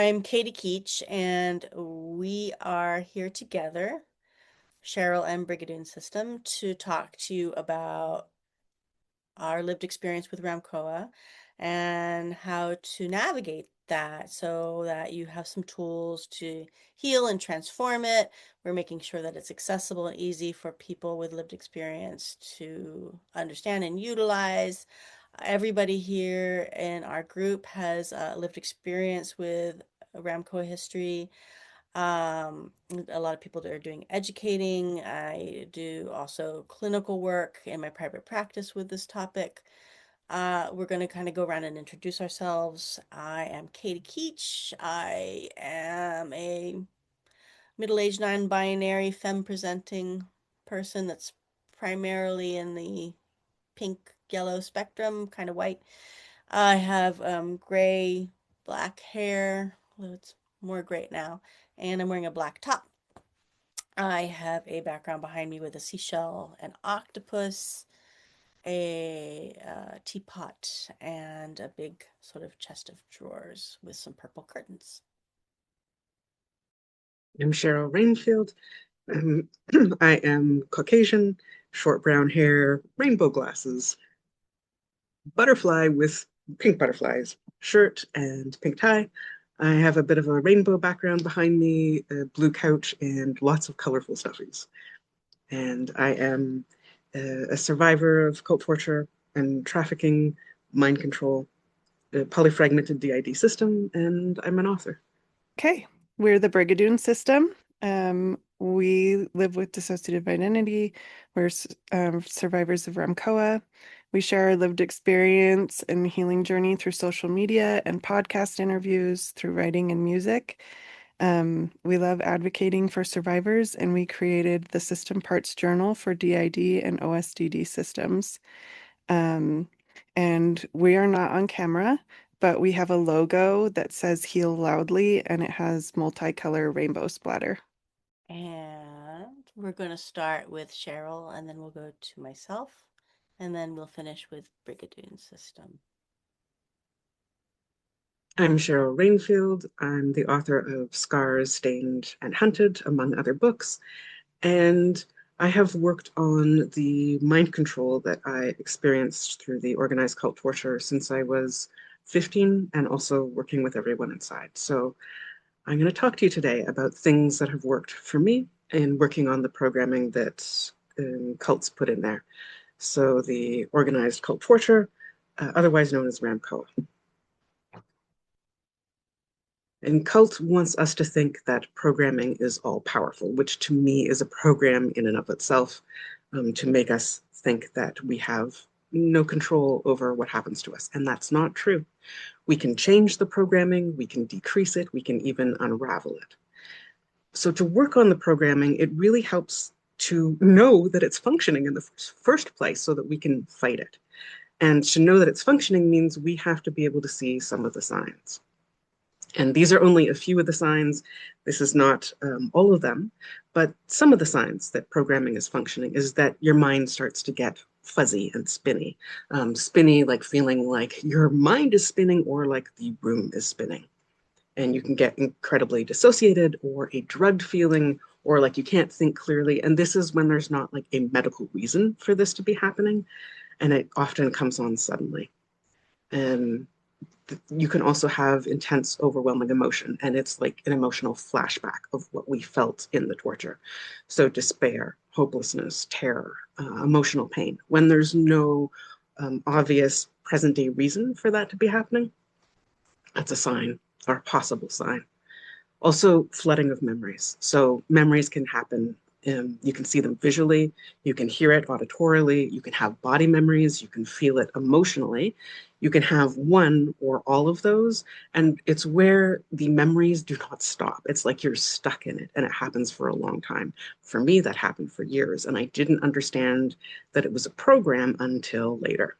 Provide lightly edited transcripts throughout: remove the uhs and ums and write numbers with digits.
I'm Katie Keech, and we are here together, Cheryl and Brigadoon System, to talk to you about our lived experience with RAMCOA and how to navigate that so that you have some tools to heal and transform it. We're making sure that it's accessible and easy for people with lived experience to understand and utilize. Everybody here in our group has lived experience with RAMCOA history. A lot of people that are doing educating. I do also clinical work in my private practice with this topic. We're going to kind of go around and introduce ourselves. I am Katie Keech. I am a middle-aged, non-binary, femme-presenting person that's primarily in the pink, yellow spectrum, kind of white. I have gray, black hair. Well, it's more gray now. And I'm wearing a black top. I have a background behind me with a seashell, an octopus, a teapot, and a big sort of chest of drawers with some purple curtains. I'm Cheryl Rainfield. Um, I am Caucasian, short brown hair, rainbow glasses, butterfly with pink butterflies, shirt and pink tie. I have a bit of a rainbow background behind me, a blue couch, and lots of colorful stuffies. And I am a survivor of cult torture and trafficking, mind control, a polyfragmented DID system, and I'm an author. Okay, we're the Brigadoon System. We live with dissociative identity. We're survivors of RAMCOA. We share our lived experience and healing journey through social media and podcast interviews, through writing and music. We love advocating for survivors, and we created the System Parts Journal for DID and OSDD systems. Um, and we are not on camera, but we have a logo that says Heal Loudly, and it has multicolor rainbow splatter. And we're going to start with Cheryl, and then we'll go to myself, and then we'll finish with Brigadoon System. I'm Cheryl Rainfield. I'm the author of Scars, Stained, and Hunted, among other books. And I have worked on the mind control that I experienced through the organized cult torture since I was 15 and also working with everyone inside. So I'm going to talk to you today about things that have worked for me in working on the programming that cults put in there. So the organized cult torture, otherwise known as RAMCOA. And cult wants us to think that programming is all powerful, which to me is a program in and of itself, to make us think that we have no control over what happens to us. And that's not true. We can change the programming, we can decrease it, we can even unravel it. So to work on the programming, it really helps to know that it's functioning in the first place so that we can fight it. And to know that it's functioning means we have to be able to see some of the signs. And these are only a few of the signs. This is not all of them, but some of the signs that programming is functioning is that your mind starts to get fuzzy and spinny. Spinny, like feeling like your mind is spinning or like the room is spinning. And you can get incredibly dissociated or a drugged feeling or like you can't think clearly. And this is when there's not like a medical reason for this to be happening. And it often comes on suddenly. And you can also have intense, overwhelming emotion, and it's like an emotional flashback of what we felt in the torture. So despair, hopelessness, terror, emotional pain. When there's no obvious present day reason for that to be happening, that's a sign or a possible sign. Also, flooding of memories. So memories can happen. You can see them visually, you can hear it auditorily, you can have body memories, you can feel it emotionally. You can have one or all of those, and it's where the memories do not stop. It's like you're stuck in it, and it happens for a long time. For me, that happened for years, and I didn't understand that it was a program until later.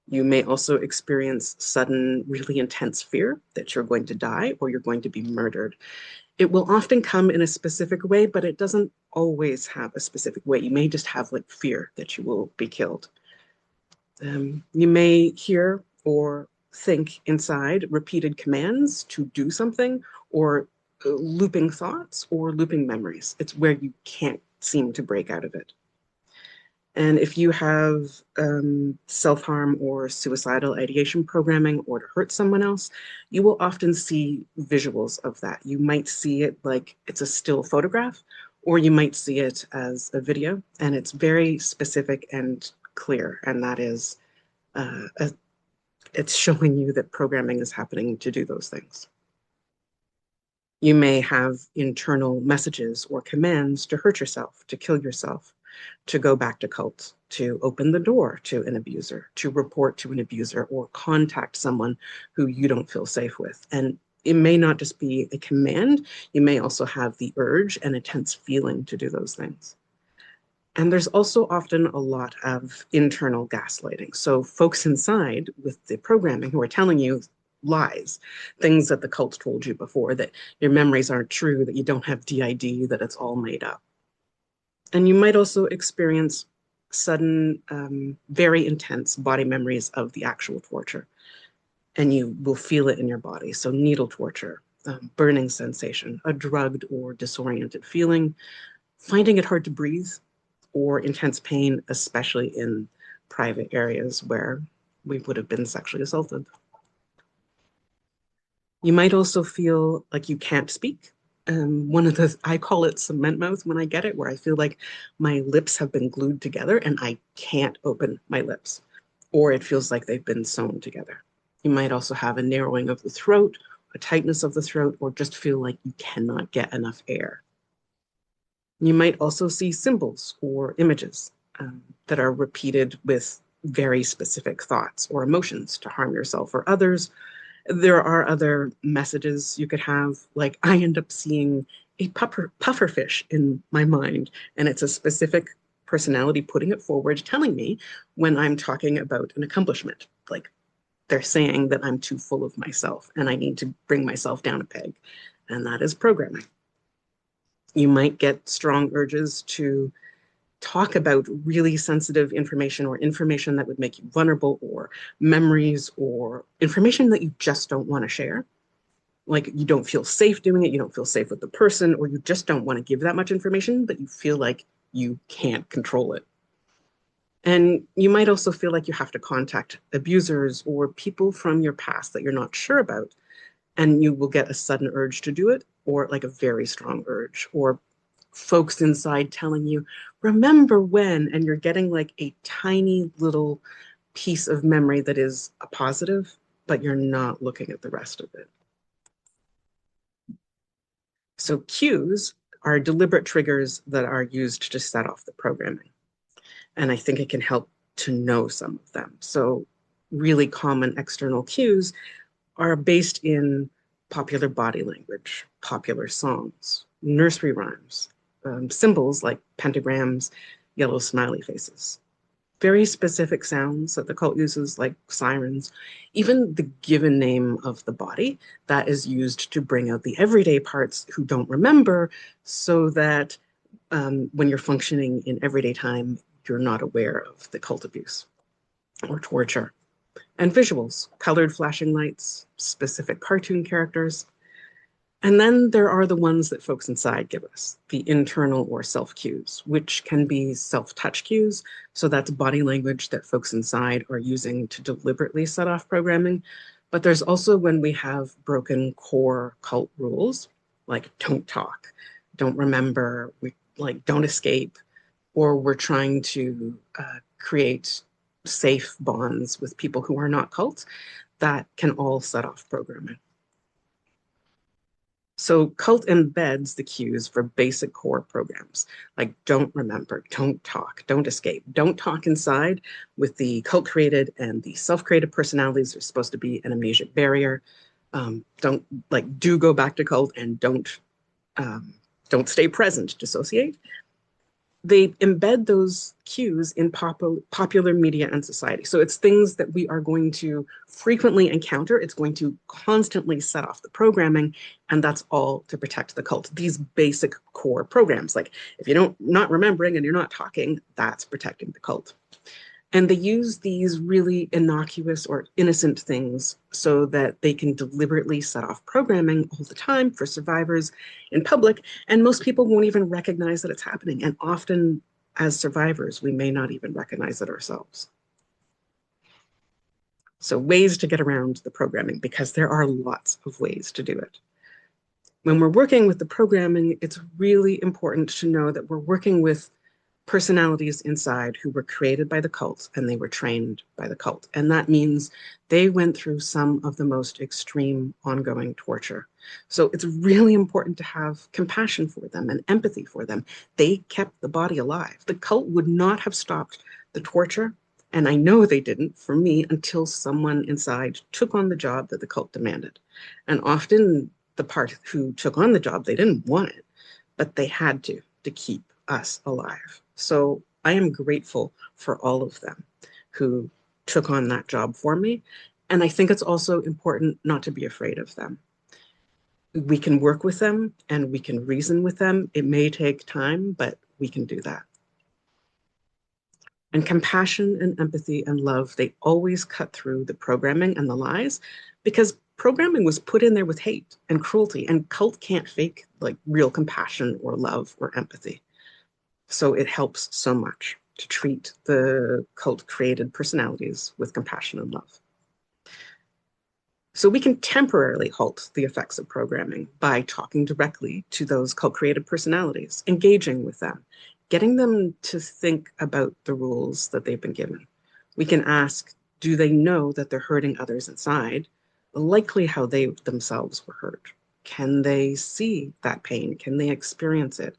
You may also experience sudden, really intense fear that you're going to die or you're going to be murdered. It will often come in a specific way, but it doesn't always have a specific way. You may just have like fear that you will be killed. You may hear or think inside repeated commands to do something, or looping thoughts or looping memories. It's where you can't seem to break out of it. And if you have self-harm or suicidal ideation programming or to hurt someone else, you will often see visuals of that. You might see it like it's a still photograph, or you might see it as a video, and it's very specific and clear. And that is, it's showing you that programming is happening to do those things. You may have internal messages or commands to hurt yourself, to kill yourself, to go back to cult, to open the door to an abuser, to report to an abuser, or contact someone who you don't feel safe with. And it may not just be a command, you may also have the urge and a tense feeling to do those things. And there's also often a lot of internal gaslighting. So folks inside with the programming who are telling you lies, things that the cult told you before, that your memories aren't true, that you don't have DID, that it's all made up. And you might also experience sudden, very intense body memories of the actual torture. And you will feel it in your body. So needle torture, burning sensation, a drugged or disoriented feeling, finding it hard to breathe, or intense pain, especially in private areas where we would have been sexually assaulted. You might also feel like you can't speak. I call it cement mouth when I get it, where I feel like my lips have been glued together and I can't open my lips, or it feels like they've been sewn together. You might also have a narrowing of the throat, a tightness of the throat, or just feel like you cannot get enough air. You might also see symbols or images that are repeated with very specific thoughts or emotions to harm yourself or others. There are other messages you could have, like I end up seeing a pufferfish in my mind, and it's a specific personality putting it forward, telling me when I'm talking about an accomplishment. Like they're saying that I'm too full of myself and I need to bring myself down a peg, and that is programming. You might get strong urges to talk about really sensitive information or information that would make you vulnerable, or memories or information that you just don't want to share. Like you don't feel safe doing it, you don't feel safe with the person, or you just don't want to give that much information, but you feel like you can't control it. And you might also feel like you have to contact abusers or people from your past that you're not sure about, and you will get a sudden urge to do it, or like a very strong urge, or folks inside telling you, remember when, and you're getting like a tiny little piece of memory that is a positive, but you're not looking at the rest of it. So cues are deliberate triggers that are used to set off the programming. And I think it can help to know some of them. So really common external cues are based in popular body language, popular songs, nursery rhymes, symbols like pentagrams, yellow smiley faces, very specific sounds that the cult uses, like sirens, even the given name of the body that is used to bring out the everyday parts who don't remember, so that when you're functioning in everyday time, you're not aware of the cult abuse or torture. And visuals, colored flashing lights, specific cartoon characters. And then there are the ones that folks inside give us, the internal or self cues, which can be self-touch cues. So that's body language that folks inside are using to deliberately set off programming. But there's also when we have broken core cult rules, like don't talk, don't remember, don't escape, or we're trying to create safe bonds with people who are not cults, that can all set off programming. So cult embeds the cues for basic core programs, like don't remember, don't talk, don't escape, don't talk inside, with the cult created and the self-created personalities are supposed to be an amnesic barrier. Do go back to cult, and don't stay present, dissociate. They embed those cues in popular media and society. So it's things that we are going to frequently encounter. It's going to constantly set off the programming, and that's all to protect the cult. These basic core programs, like if you're not remembering and you're not talking, that's protecting the cult. And they use these really innocuous or innocent things so that they can deliberately set off programming all the time for survivors in public. And most people won't even recognize that it's happening. And often, as survivors, we may not even recognize it ourselves. So, ways to get around the programming, because there are lots of ways to do it. When we're working with the programming, it's really important to know that we're working with personalities inside who were created by the cult and they were trained by the cult. And that means they went through some of the most extreme ongoing torture. So it's really important to have compassion for them and empathy for them. They kept the body alive. The cult would not have stopped the torture. And I know they didn't, for me, until someone inside took on the job that the cult demanded. And often the part who took on the job, they didn't want it, but they had to keep us alive. So I am grateful for all of them who took on that job for me. And I think it's also important not to be afraid of them. We can work with them and we can reason with them. It may take time, but we can do that. And compassion and empathy and love, they always cut through the programming and the lies, because programming was put in there with hate and cruelty, and cult can't fake like real compassion or love or empathy. So it helps so much to treat the cult created personalities with compassion and love. So we can temporarily halt the effects of programming by talking directly to those cult created personalities, engaging with them, getting them to think about the rules that they've been given. We can ask, do they know that they're hurting others inside? Likely how they themselves were hurt. Can they see that pain? Can they experience it?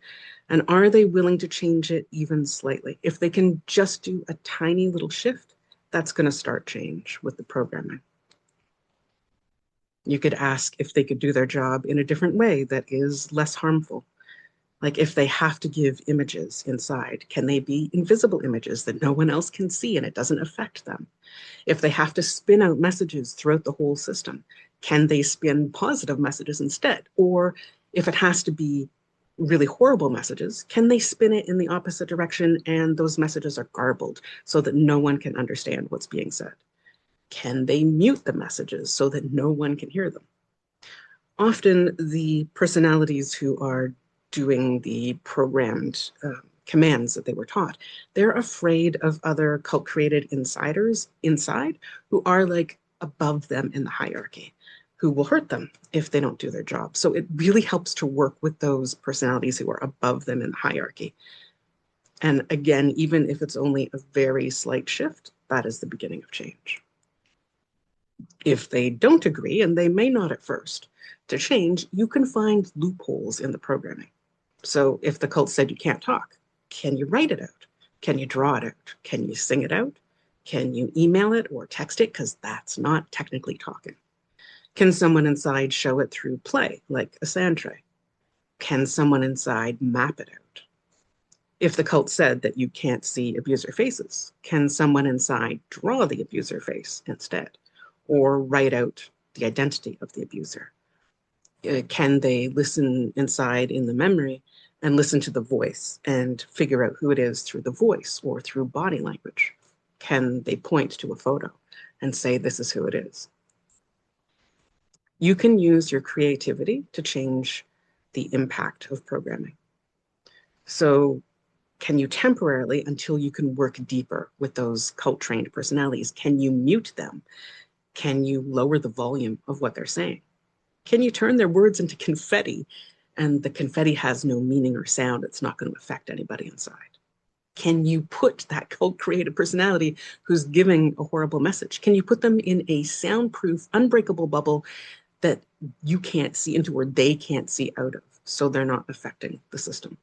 And are they willing to change it even slightly? If they can just do a tiny little shift, that's going to start change with the programming. You could ask if they could do their job in a different way that is less harmful. Like if they have to give images inside, can they be invisible images that no one else can see and it doesn't affect them? If they have to spin out messages throughout the whole system, can they spin positive messages instead? Or if it has to be really horrible messages, can they spin it in the opposite direction and those messages are garbled so that no one can understand what's being said? Can they mute the messages so that no one can hear them? Often the personalities who are doing the programmed commands that they were taught, they're afraid of other cult created insiders inside who are like above them in the hierarchy, who will hurt them if they don't do their job. So it really helps to work with those personalities who are above them in the hierarchy. And again, even if it's only a very slight shift, that is the beginning of change. If they don't agree, and they may not at first, to change, you can find loopholes in the programming. So if the cult said you can't talk, can you write it out? Can you draw it out? Can you sing it out? Can you email it or text it? Because that's not technically talking. Can someone inside show it through play, like a sand tray? Can someone inside map it out? If the cult said that you can't see abuser faces, can someone inside draw the abuser face instead? Or write out the identity of the abuser? Can they listen inside in the memory and listen to the voice and figure out who it is through the voice or through body language? Can they point to a photo and say, this is who it is? You can use your creativity to change the impact of programming. So can you temporarily, until you can work deeper with those cult-trained personalities, can you mute them? Can you lower the volume of what they're saying? Can you turn their words into confetti and the confetti has no meaning or sound? It's not going to affect anybody inside. Can you put that cult-created personality who's giving a horrible message, can you put them in a soundproof, unbreakable bubble that you can't see into or they can't see out of, so they're not affecting the system?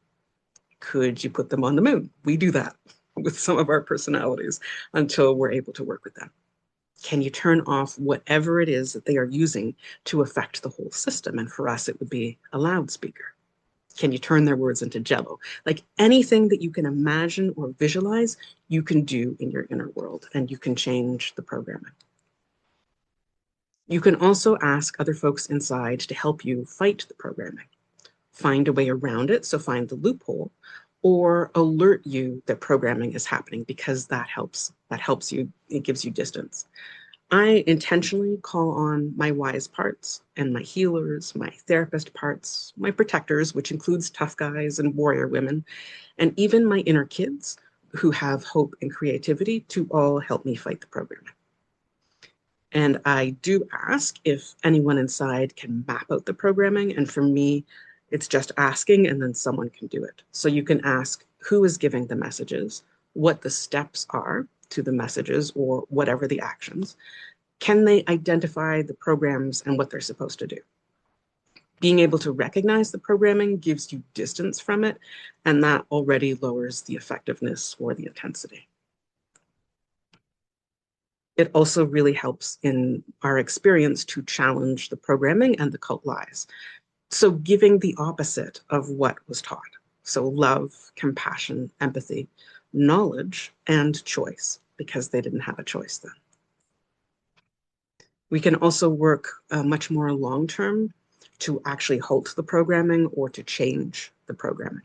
Could you put them on the moon? We do that with some of our personalities until we're able to work with them. Can you turn off whatever it is that they are using to affect the whole system? And for us, it would be a loudspeaker. Can you turn their words into jello? Like anything that you can imagine or visualize, you can do in your inner world, and you can change the programming. You can also ask other folks inside to help you fight the programming. Find a way around it, so find the loophole, or alert you that programming is happening, because that helps you, it gives you distance. I intentionally call on my wise parts and my healers, my therapist parts, my protectors, which includes tough guys and warrior women, and even my inner kids who have hope and creativity, to all help me fight the programming. And I do ask if anyone inside can map out the programming. And for me, it's just asking, and then someone can do it. So you can ask who is giving the messages, what the steps are to the messages, or whatever the actions. Can they identify the programs and what they're supposed to do? Being able to recognize the programming gives you distance from it, and that already lowers the effectiveness or the intensity. It also really helps in our experience to challenge the programming and the cult lies. So giving the opposite of what was taught. So love, compassion, empathy, knowledge, and choice, because they didn't have a choice then. We can also work much more long-term to actually halt the programming or to change the programming.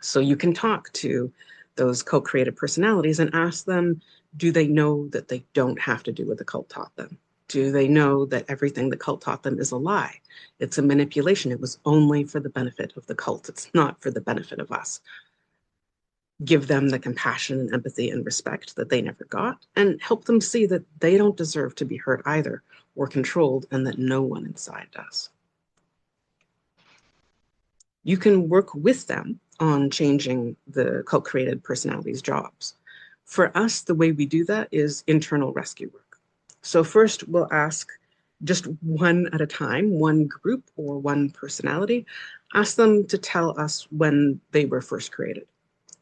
So you can talk to those co-created personalities and ask them, do they know that they don't have to do what the cult taught them? Do they know that everything the cult taught them is a lie? It's a manipulation. It was only for the benefit of the cult. It's not for the benefit of us. Give them the compassion and empathy and respect that they never got, and help them see that they don't deserve to be hurt either or controlled, and that no one inside does. You can work with them on changing the cult-created personalities' jobs. For us, the way we do that is internal rescue work. So first, we'll ask just one at a time, one group or one personality, ask them to tell us when they were first created.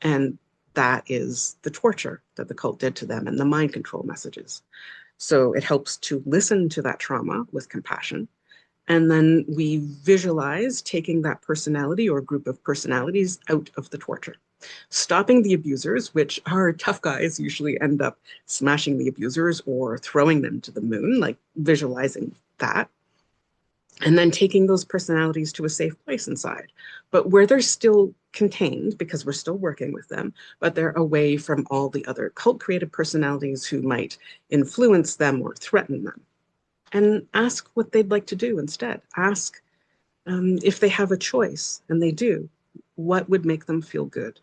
And that is the torture that the cult did to them and the mind control messages. So it helps to listen to that trauma with compassion. And then we visualize taking that personality or group of personalities out of the torture. Stopping the abusers, which our tough guys usually end up smashing the abusers or throwing them to the moon, like visualizing that. And then taking those personalities to a safe place inside, but where they're still contained, because we're still working with them, but they're away from all the other cult-created personalities who might influence them or threaten them. And ask what they'd like to do instead. Ask if they have a choice, and they do, what would make them feel good?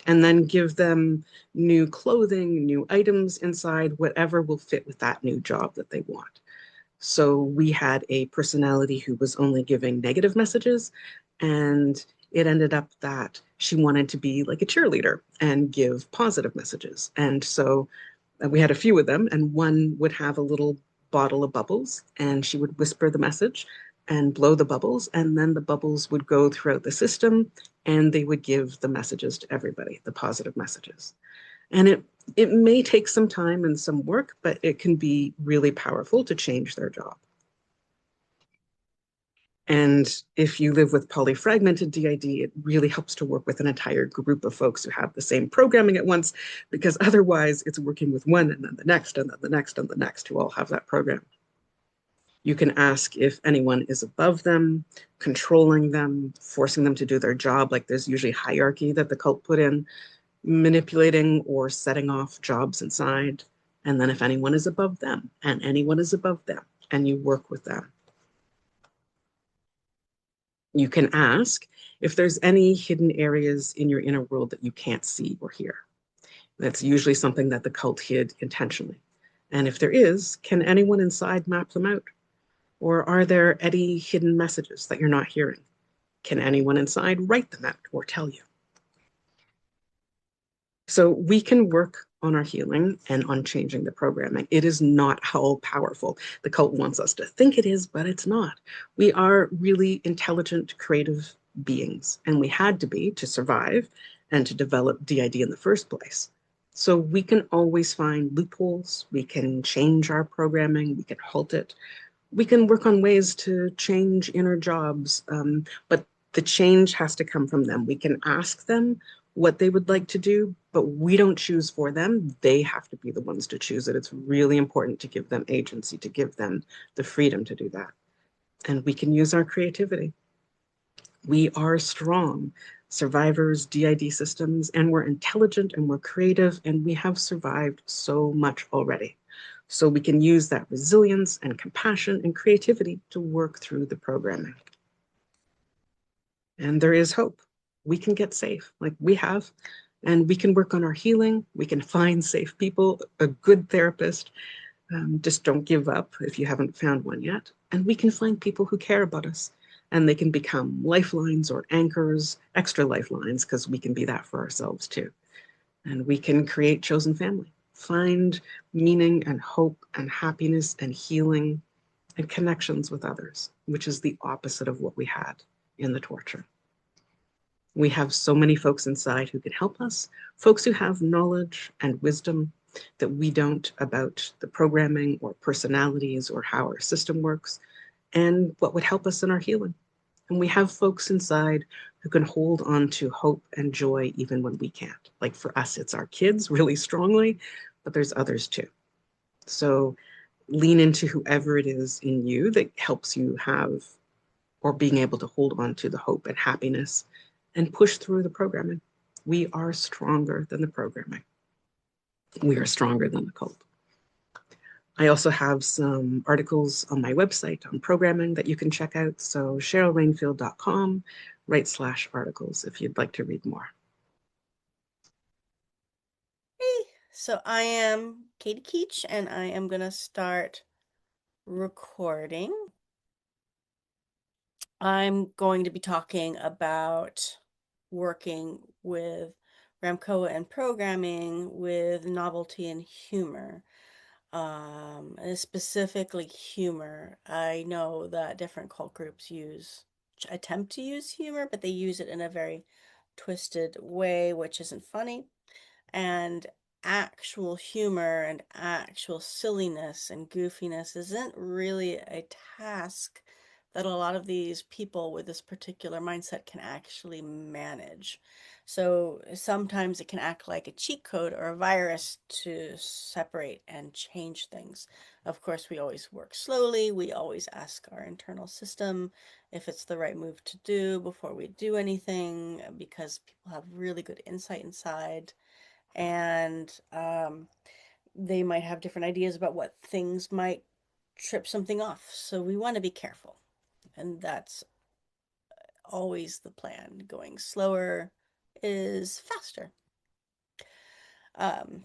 And then give them new clothing, new items inside, whatever will fit with that new job that they want. So we had a personality who was only giving negative messages, and it ended up that she wanted to be like a cheerleader and give positive messages. And so we had a few of them, and one would have a little bottle of bubbles, and she would whisper the message and blow the bubbles, and then the bubbles would go throughout the system, and they would give the messages to everybody, the positive messages. And it may take some time and some work, but it can be really powerful to change their job. And if you live with polyfragmented DID, it really helps to work with an entire group of folks who have the same programming at once, because otherwise it's working with one and then the next and then the next and the next who all have that program. You can ask if anyone is above them, controlling them, forcing them to do their job, like there's usually hierarchy that the cult put in, manipulating or setting off jobs inside. And then if anyone is above them and anyone is above them, and you work with them. You can ask if there's any hidden areas in your inner world that you can't see or hear. That's usually something that the cult hid intentionally. And if there is, can anyone inside map them out? Or are there any hidden messages that you're not hearing? Can anyone inside write them out or tell you? So we can work on our healing and on changing the programming. It is not all powerful. The cult wants us to think it is, but it's not. We are really intelligent, creative beings, and we had to be to survive and to develop DID in the first place. So we can always find loopholes. We can change our programming. We can halt it. We can work on ways to change inner jobs, but the change has to come from them. We can ask them what they would like to do, but we don't choose for them. They have to be the ones to choose it. It's really important to give them agency, to give them the freedom to do that. And we can use our creativity. We are strong survivors, DID systems, and we're intelligent and we're creative, and we have survived so much already. So we can use that resilience and compassion and creativity to work through the programming. And there is hope. We can get safe, like we have, and we can work on our healing. We can find safe people, a good therapist. Just don't give up if you haven't found one yet. And we can find people who care about us, and they can become lifelines or anchors, extra lifelines, because we can be that for ourselves too. And we can create chosen family, find meaning and hope and happiness and healing and connections with others, which is the opposite of what we had in the torture. We have so many folks inside who can help us, folks who have knowledge and wisdom that we don't about the programming or personalities or how our system works and what would help us in our healing. And we have folks inside who can hold on to hope and joy even when we can't. Like for us, it's our kids really strongly, but there's others too. So lean into whoever it is in you that helps you have or being able to hold on to the hope and happiness and push through the programming. We are stronger than the programming. We are stronger than the cult. I also have some articles on my website on programming that you can check out. So cherylrainfield.com/articles if you'd like to read more. Hey, so I am Katie Keech, and I am going to start recording. I'm going to be talking about working with RAMCOA and programming with novelty and humor. And specifically humor. I know that different cult groups attempt to use humor, but they use it in a very twisted way, which isn't funny. And actual humor and actual silliness and goofiness isn't really a task that a lot of these people with this particular mindset can actually manage. So sometimes it can act like a cheat code or a virus to separate and change things. Of course, we always work slowly. We always ask our internal system if it's the right move to do before we do anything, because people have really good insight inside, and they might have different ideas about what things might trip something off. So we want to be careful. And that's always the plan. Going slower is faster.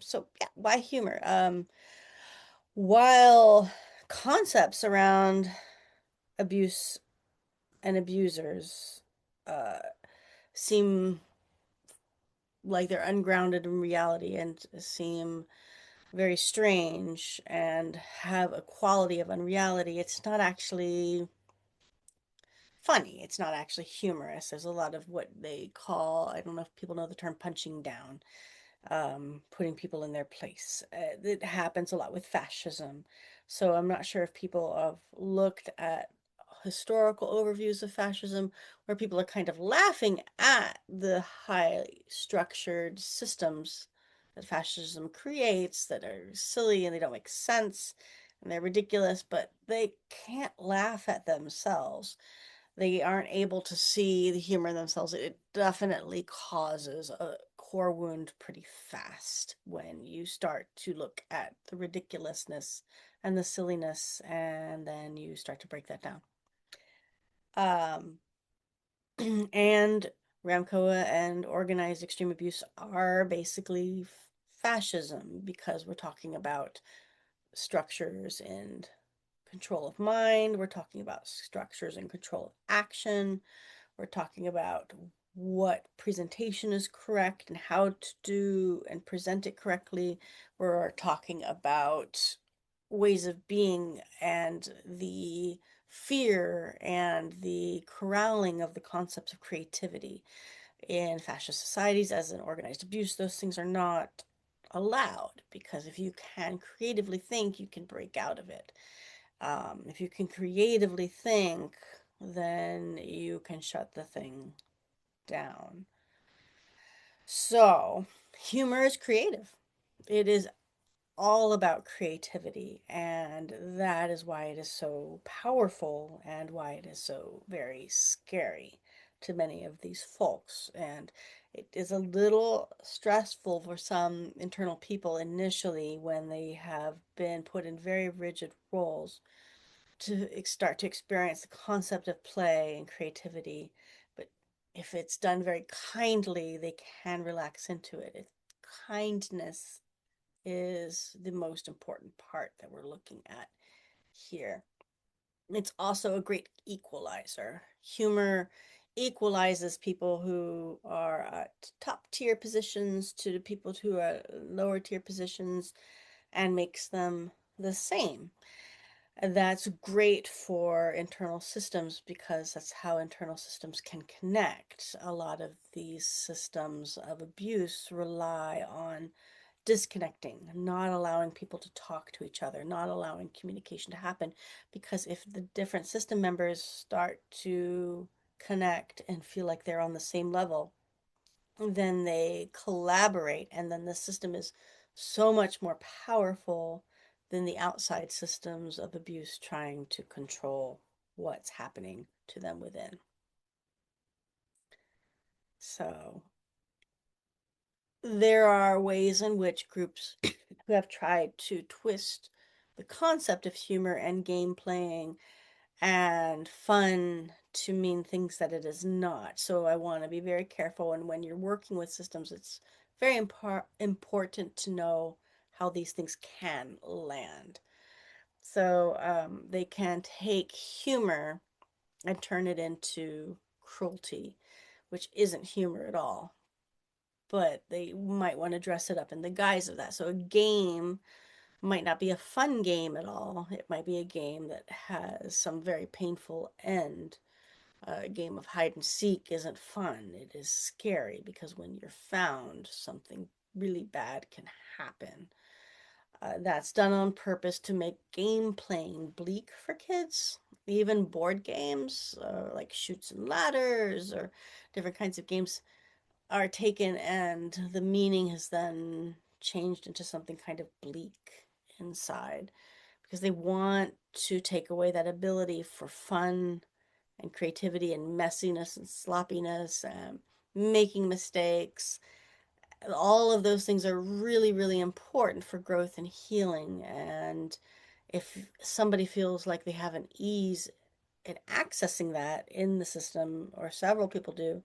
So yeah, why humor? While concepts around abuse and abusers seem like they're ungrounded in reality and seem very strange and have a quality of unreality, it's not actually funny. It's not actually humorous. There's a lot of what they call, I don't know if people know the term, punching down, putting people in their place. It happens a lot with fascism. So I'm not sure if people have looked at historical overviews of fascism where people are kind of laughing at the highly structured systems that fascism creates that are silly and they don't make sense and they're ridiculous, but they can't laugh at themselves. They aren't able to see the humor in themselves. It definitely causes a core wound pretty fast when you start to look at the ridiculousness and the silliness, and then you start to break that down. And RAMCOA and organized extreme abuse are basically fascism, because we're talking about structures and control of mind. We're talking about structures and control of action. We're talking about what presentation is correct and how to do and present it correctly. We're talking about ways of being and the fear and the corralling of the concepts of creativity. In fascist societies, as in organized abuse, those things are not allowed, because if you can creatively think, you can break out of it. If you can creatively think, then you can shut the thing down. So, humor is creative. It is all about creativity, and that is why it is so powerful and why it is so very scary. to many of these folks. And it is a little stressful for some internal people initially when they have been put in very rigid roles to start to experience the concept of play and creativity. But if it's done very kindly, they can relax into it. Kindness is the most important part that we're looking at here. It's also a great equalizer. Humor equalizes people who are at top tier positions to the people who are lower tier positions and makes them the same. And that's great for internal systems because that's how internal systems can connect. A lot of these systems of abuse rely on disconnecting, not allowing people to talk to each other, not allowing communication to happen. Because if the different system members start to connect and feel like they're on the same level, then they collaborate, and then the system is so much more powerful than the outside systems of abuse trying to control what's happening to them within. So there are ways in which groups who have tried to twist the concept of humor and game playing and fun to mean things that it is not. So I want to be very careful. And when you're working with systems, it's very important to know how these things can land. So they can take humor and turn it into cruelty, which isn't humor at all. But they might want to dress it up in the guise of that. So a game might not be a fun game at all. It might be a game that has some very painful end. A game of hide and seek isn't fun. It is scary because when you're found, something really bad can happen. That's done on purpose to make game playing bleak for kids. Even board games, like Chutes and Ladders or different kinds of games, are taken and the meaning has then changed into something kind of bleak inside because they want to take away that ability for fun and creativity and messiness and sloppiness and making mistakes. All of those things are really, really important for growth and healing. And if somebody feels like they have an ease in accessing that in the system, or several people do,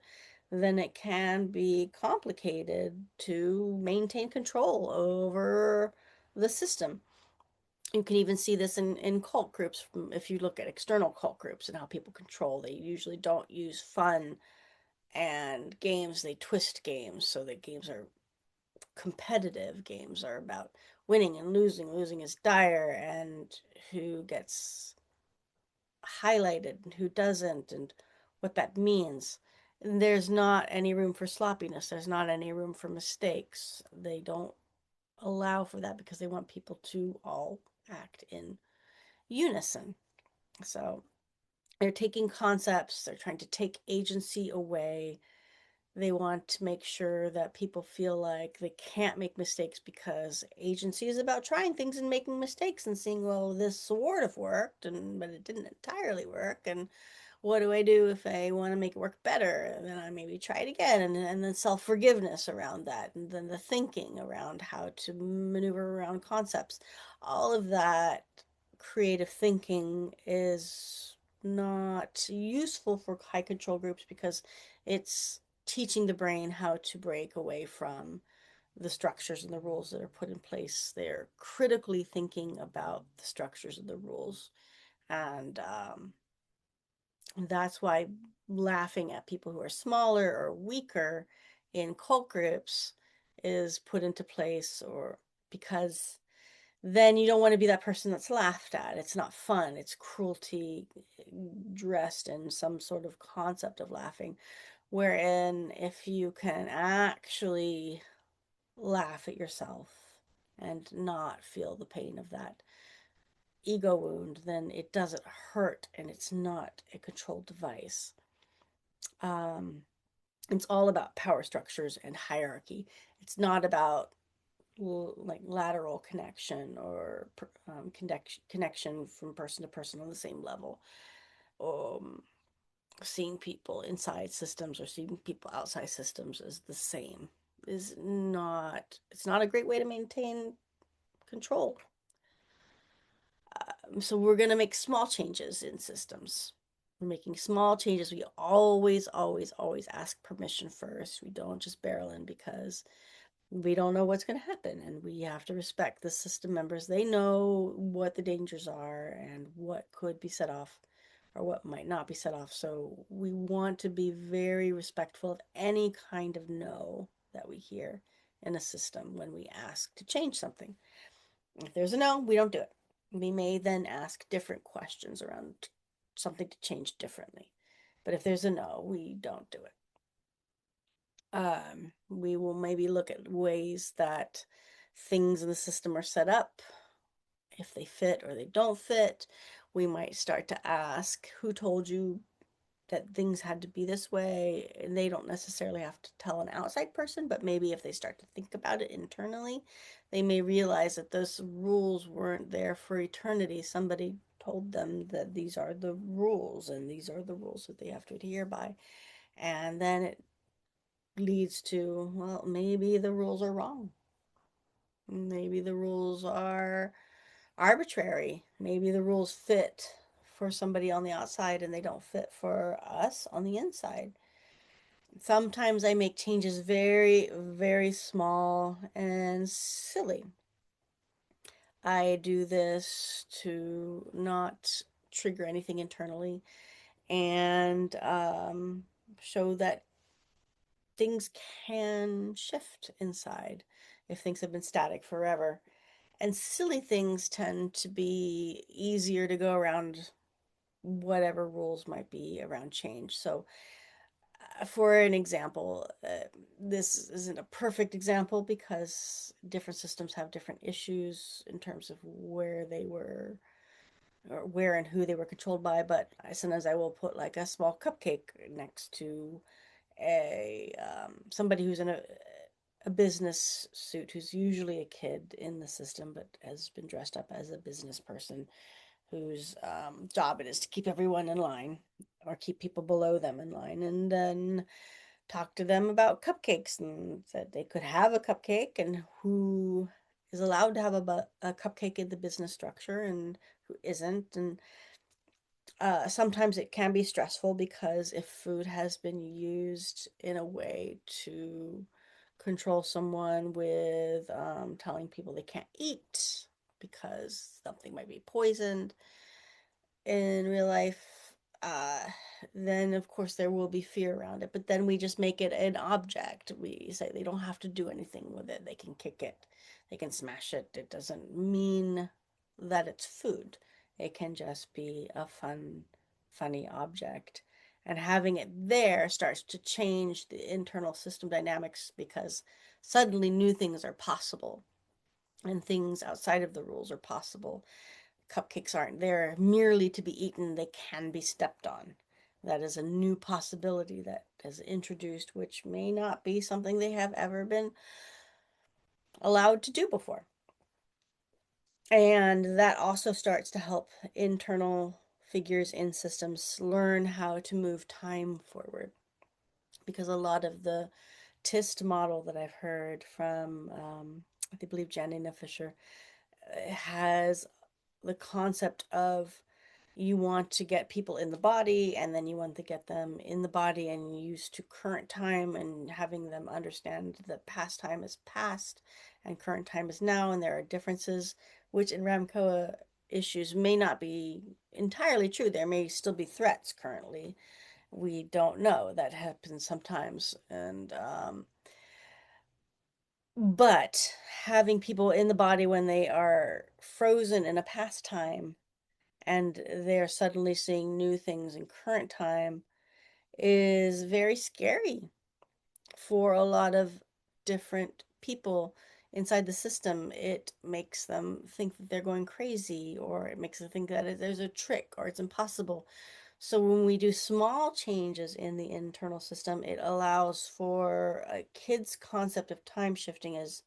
then it can be complicated to maintain control over the system. You can even see this in cult groups. If you look at external cult groups and how people control, they usually don't use fun and games, they twist games so that games are competitive. Games are about winning and losing. Losing is dire, and who gets highlighted and who doesn't, and what that means. And there's not any room for sloppiness. There's not any room for mistakes. They don't allow for that because they want people to all act in unison. So they're taking concepts, they're trying to take agency away. They want to make sure that people feel like they can't make mistakes because agency is about trying things and making mistakes and seeing, well, this sort of worked, but it didn't entirely work. And what do I do if I want to make it work better? And then I maybe try it again. And then self-forgiveness around that. And then the thinking around how to maneuver around concepts. All of that creative thinking is not useful for high control groups because it's teaching the brain how to break away from the structures and the rules that are put in place. They're critically thinking about the structures and the rules. And that's why laughing at people who are smaller or weaker in cult groups is put into place, or because then you don't want to be that person that's laughed at. It's not fun. It's cruelty dressed in some sort of concept of laughing. Wherein, if you can actually laugh at yourself and not feel the pain of that ego wound, then it doesn't hurt and it's not a controlled device. Um, it's all about power structures and hierarchy. It's not about like lateral connection or connection from person to person on the same level. Um, seeing people inside systems or seeing people outside systems as the same is not, it's not a great way to maintain control. So we're going to make small changes in systems. We're making small changes. We always, always, always ask permission first. We don't just barrel in because we don't know what's going to happen, and we have to respect the system members. They know what the dangers are and what could be set off or what might not be set off. So we want to be very respectful of any kind of no that we hear in a system when we ask to change something. If there's a no, we don't do it. We may then ask different questions around something to change differently. But if there's a no, we don't do it. We will maybe look at ways that things in the system are set up, if they fit or they don't fit. We might start to ask, who told you that things had to be this way? And they don't necessarily have to tell an outside person, but maybe if they start to think about it internally, they may realize that those rules weren't there for eternity. Somebody told them that these are the rules and these are the rules that they have to adhere by. And then it leads to, well, maybe the rules are wrong. Maybe the rules are arbitrary. Maybe the rules fit for somebody on the outside and they don't fit for us on the inside. Sometimes I make changes very, very small and silly. I do this to not trigger anything internally and show that things can shift inside if things have been static forever. And silly things tend to be easier to go around whatever rules might be around change. So, for an example, this isn't a perfect example because different systems have different issues in terms of where they were or where and who they were controlled by. But sometimes I will put like a small cupcake next to a somebody who's in a business suit, who's usually a kid in the system but has been dressed up as a business person whose job it is to keep everyone in line or keep people below them in line, and then talk to them about cupcakes and said they could have a cupcake and who is allowed to have a cupcake in the business structure and who isn't. And sometimes it can be stressful because if food has been used in a way to control someone with telling people they can't eat because something might be poisoned in real life, uh, then of course there will be fear around it. But then we just make it an object. We say they don't have to do anything with it. They can kick it, they can smash it. It doesn't mean that it's food. It can just be a funny object. And having it there starts to change the internal system dynamics because suddenly new things are possible and things outside of the rules are possible. Cupcakes aren't there merely to be eaten, they can be stepped on. That is a new possibility that is introduced, which may not be something they have ever been allowed to do before. And that also starts to help internal figures in systems learn how to move time forward. Because a lot of the TIST model that I've heard from, I believe, Janina Fisher, has the concept of you want to get people in the body and then you want to get them in the body and used to current time and having them understand that past time is past and current time is now, and there are differences which in RAMCOA issues may not be entirely true. There may still be threats currently. We don't know. That happens sometimes. And but having people in the body when they are frozen in a past time and they're suddenly seeing new things in current time is very scary for a lot of different people inside the system. It makes them think that they're going crazy, or it makes them think that there's a trick or it's impossible. So when we do small changes in the internal system, it allows for a kid's concept of time shifting is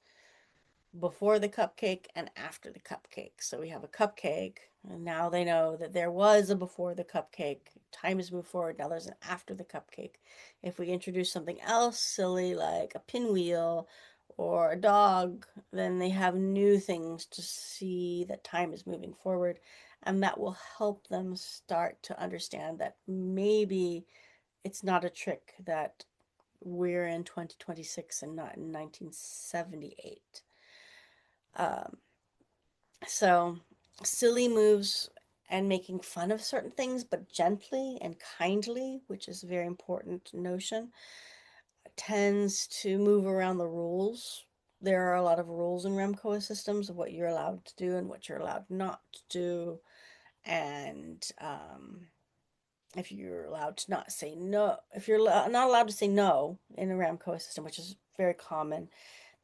before the cupcake and after the cupcake. So we have a cupcake, and now they know that there was a before the cupcake. Time has moved forward. Now there's an after the cupcake. If we introduce something else silly like a pinwheel or a dog, then they have new things to see that time is moving forward. And that will help them start to understand that maybe it's not a trick, that we're in 2026 and not in 1978. So silly moves and making fun of certain things, but gently and kindly, which is a very important notion, tends to move around the rules. There are a lot of rules in RAMCOA systems of what you're allowed to do and what you're allowed not to do. And if you're allowed to not say no, if you're not allowed to say no in a RAMCOA system, which is very common,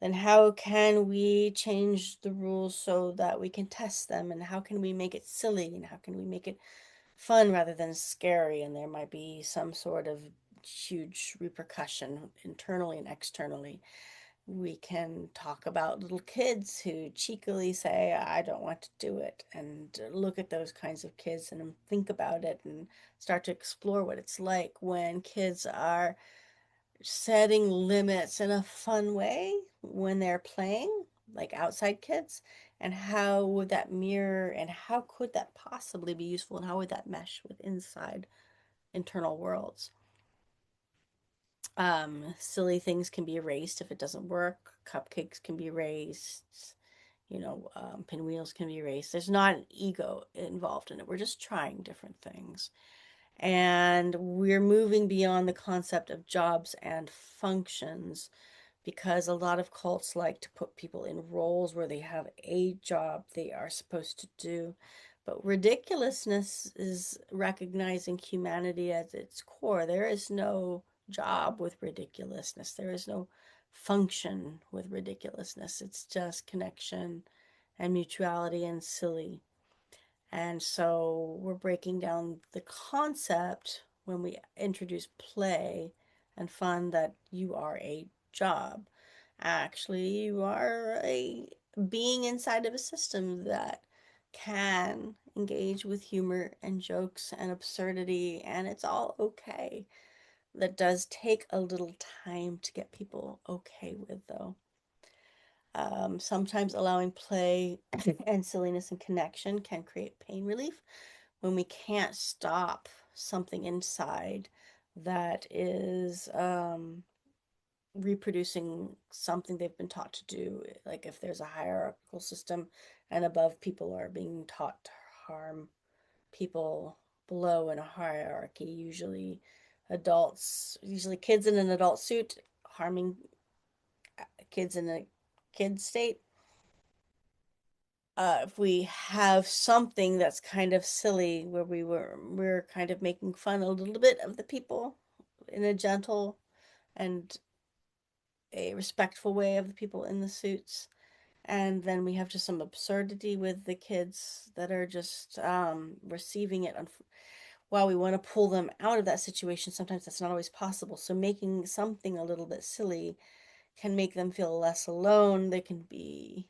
then how can we change the rules so that we can test them? And how can we make it silly? And how can we make it fun rather than scary? And there might be some sort of huge repercussion internally and externally. We can talk about little kids who cheekily say, I don't want to do it, and look at those kinds of kids and think about it and start to explore what it's like when kids are setting limits in a fun way when they're playing, like outside kids, and how would that mirror and how could that possibly be useful and how would that mesh with inside internal worlds. Silly things can be erased if it doesn't work. Cupcakes can be erased. Pinwheels can be erased. There's not an ego involved in it. We're just trying different things. And we're moving beyond the concept of jobs and functions, because a lot of cults like to put people in roles where they have a job they are supposed to do. But ridiculousness is recognizing humanity at its core. There is no job with ridiculousness. There is no function with ridiculousness. It's just connection and mutuality and silly. And so we're breaking down the concept when we introduce play and fun that you are a job. Actually, you are a being inside of a system that can engage with humor and jokes and absurdity, and it's all okay. That does take a little time to get people okay with, though. Sometimes allowing play and silliness and connection can create pain relief when we can't stop something inside that is reproducing something they've been taught to do. Like if there's a hierarchical system and above people are being taught to harm people below in a hierarchy, usually adults, usually kids in an adult suit harming kids in a kid state. If we have something that's kind of silly where we're kind of making fun a little bit of the people in a gentle and a respectful way of the people in the suits, and then we have just some absurdity with the kids that are just receiving it. While we want to pull them out of that situation, sometimes that's not always possible. So making something a little bit silly can make them feel less alone. They can be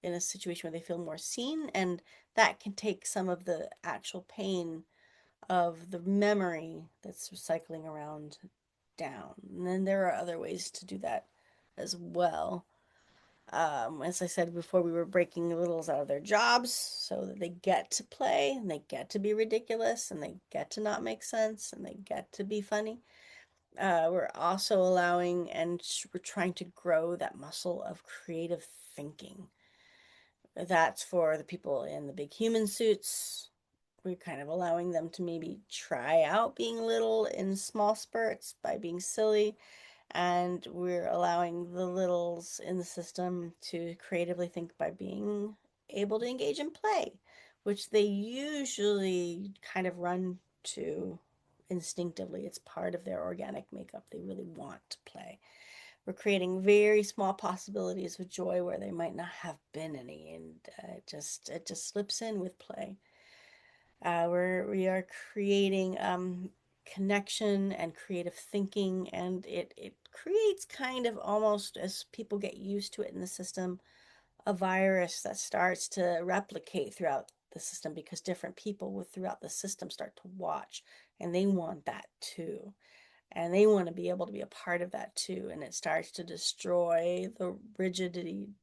in a situation where they feel more seen, and that can take some of the actual pain of the memory that's cycling around down. And then there are other ways to do that as well. As I said before, we were breaking littles out of their jobs so that they get to play and they get to be ridiculous and they get to not make sense and they get to be funny. We're also allowing and we're trying to grow that muscle of creative thinking. That's for the people in the big human suits. We're kind of allowing them to maybe try out being little in small spurts by being silly. And we're allowing the littles in the system to creatively think by being able to engage in play, which they usually kind of run to instinctively. It's part of their organic makeup. They really want to play. We're creating very small possibilities of joy where there might not have been any, and it just slips in with play. We are creating connection and creative thinking, and it creates kind of almost, as people get used to it in the system, a virus that starts to replicate throughout the system because different people throughout the system start to watch, and they want that too. And they want to be able to be a part of that too. And it starts to destroy the rigidity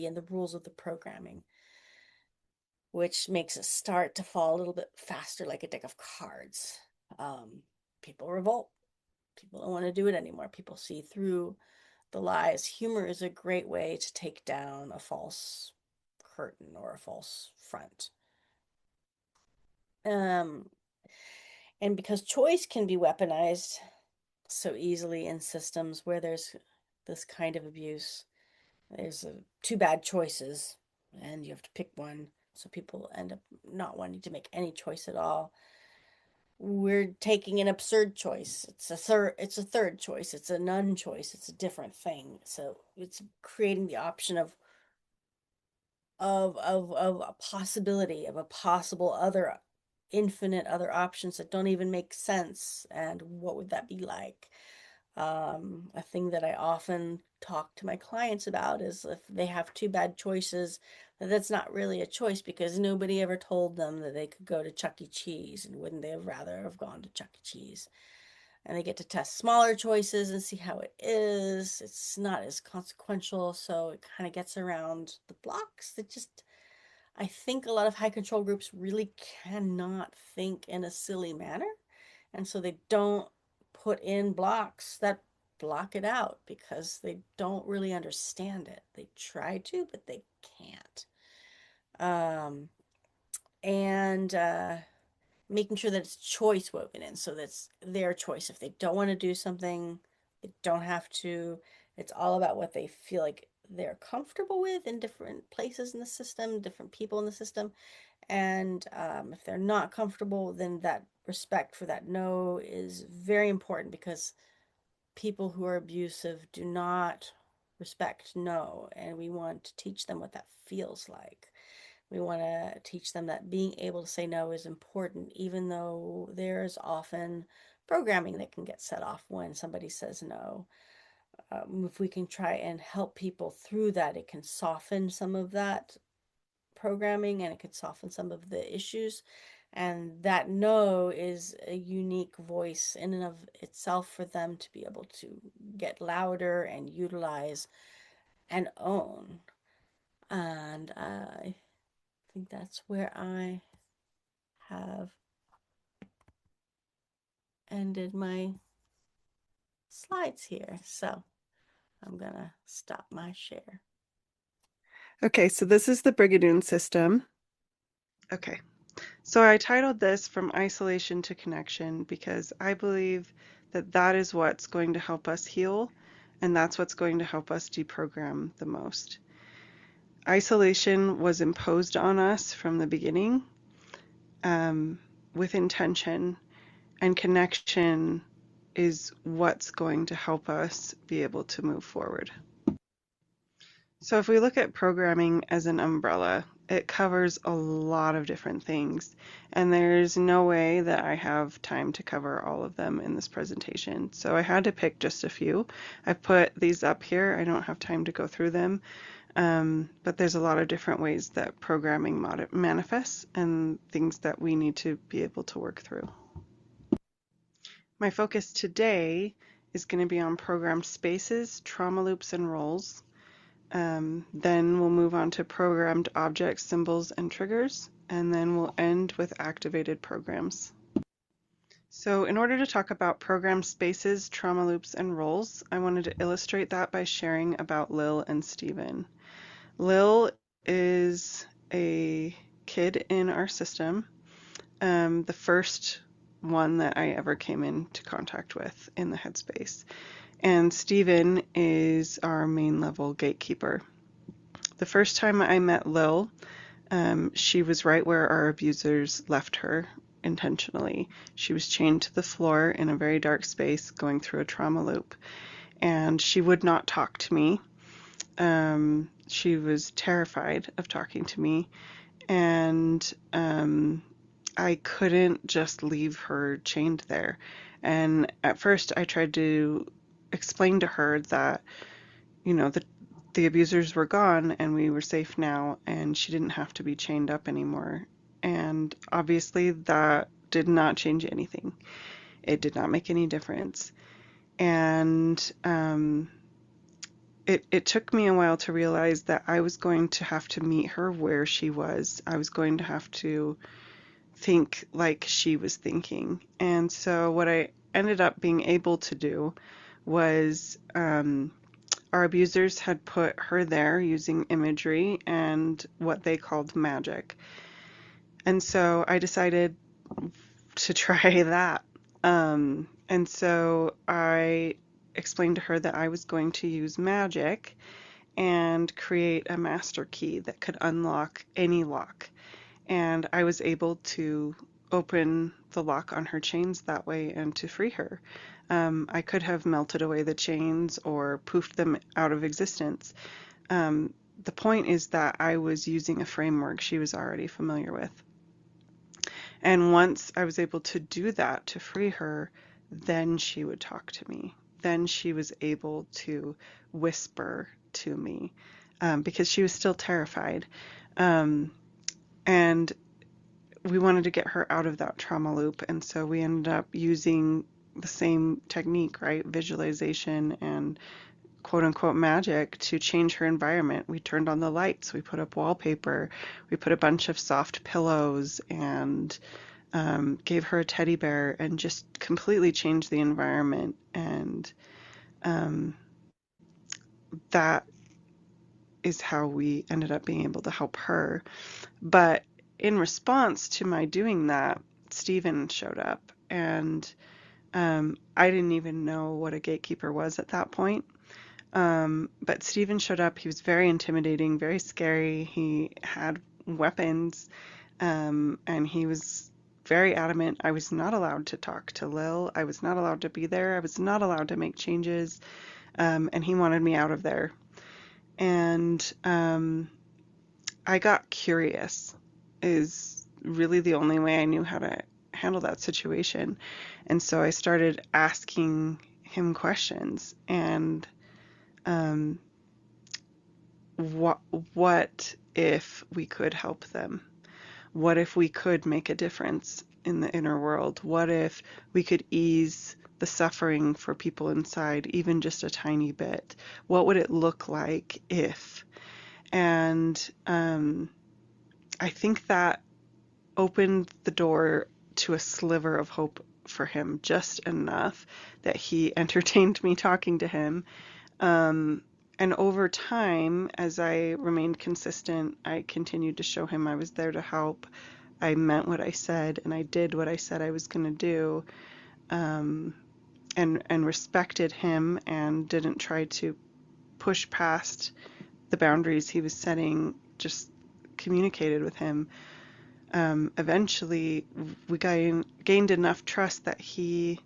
and the rules of the programming, which makes it start to fall a little bit faster like a deck of cards. People revolt. People don't want to do it anymore. People see through the lies. Humor is a great way to take down a false curtain or a false front. And because choice can be weaponized so easily in systems where there's this kind of abuse, there's two bad choices and you have to pick one, so people end up not wanting to make any choice at all. We're taking an absurd choice. It's a third choice. It's a none choice. It's a different thing. So it's creating the option of a possibility of a possible other infinite other options that don't even make sense. And what would that be like? A thing that I often talk to my clients about is if they have two bad choices, that's not really a choice because nobody ever told them that they could go to Chuck E. Cheese, and wouldn't they have rather have gone to Chuck E. Cheese? And they get to test smaller choices and see how it is. It's not as consequential, so it kind of gets around the blocks. I think a lot of high control groups really cannot think in a silly manner. And so they don't put in blocks that block it out because they don't really understand it. They try to, but they can't. And making sure that it's choice woven in, so that's their choice. If they don't want to do something, they don't have to. It's all about what they feel like they're comfortable with in different places in the system, different people in the system. And if they're not comfortable, then that respect for that no is very important, because people who are abusive do not respect no. And we want to teach them what that feels like. We want to teach them that being able to say no is important, even though there's often programming that can get set off when somebody says no. If we can try and help people through that, it can soften some of that programming and it could soften some of the issues. And that no is a unique voice in and of itself for them to be able to get louder and utilize and own. And I think that's where I have ended my slides here. So I'm gonna stop my share. Okay, so this is the Brigadoon System. Okay, so I titled this From Isolation to Connection because I believe that that is what's going to help us heal, and that's what's going to help us deprogram the most. Isolation was imposed on us from the beginning with intention, and connection is what's going to help us be able to move forward. So if we look at programming as an umbrella, it covers a lot of different things, and there's no way that I have time to cover all of them in this presentation. So I had to pick just a few. I've put these up here. I don't have time to go through them, but there's a lot of different ways that programming manifests and things that we need to be able to work through. My focus today is going to be on programmed spaces, trauma loops, and roles. Then we'll move on to programmed objects, symbols, and triggers, and then we'll end with activated programs. So in order to talk about programmed spaces, trauma loops, and roles, I wanted to illustrate that by sharing about Lil and Steven. Lil is a kid in our system, the first one that I ever came into contact with in the headspace. And Steven is our main level gatekeeper. The first time I met Lil, she was right where our abusers left her intentionally. She was chained to the floor in a very dark space going through a trauma loop, and she would not talk to me. She was terrified of talking to me, and I couldn't just leave her chained there. And at first I tried to explain to her that, you know, the abusers were gone and we were safe now, and she didn't have to be chained up anymore. And obviously that did not change anything. It did not make any difference. And it took me a while to realize that I was going to have to meet her where she was. I was going to have to think like she was thinking. And so what I ended up being able to do was our abusers had put her there using imagery and what they called magic. And so I decided to try that. And so I explained to her that I was going to use magic and create a master key that could unlock any lock. And I was able to open the lock on her chains that way and to free her. I could have melted away the chains or poofed them out of existence. The point is that I was using a framework she was already familiar with. And once I was able to do that to free her, then she would talk to me. Then she was able to whisper to me because she was still terrified. And we wanted to get her out of that trauma loop. And so we ended up using the same technique, right? Visualization and quote unquote magic to change her environment. We turned on the lights, we put up wallpaper, we put a bunch of soft pillows and gave her a teddy bear and just completely changed the environment. And that is how we ended up being able to help her. But in response to my doing that, Stephen showed up, and I didn't even know what a gatekeeper was at that point. But Stephen showed up. He was very intimidating, very scary. He had weapons, and he was very adamant. I was not allowed to talk to Lil. I was not allowed to be there. I was not allowed to make changes, and he wanted me out of there. And I got curious, is really the only way I knew how to handle that situation. And so I started asking him questions and what if we could help them? What if we could make a difference in the inner world? What if we could ease the suffering for people inside, even just a tiny bit? What would it look like if? And I think that opened the door to a sliver of hope for him, just enough that he entertained me talking to him. And over time, as I remained consistent, I continued to show him I was there to help. I meant what I said, and I did what I said I was going to do, and respected him and didn't try to push past the boundaries he was setting, just communicated with him. Eventually, we gained enough trust that he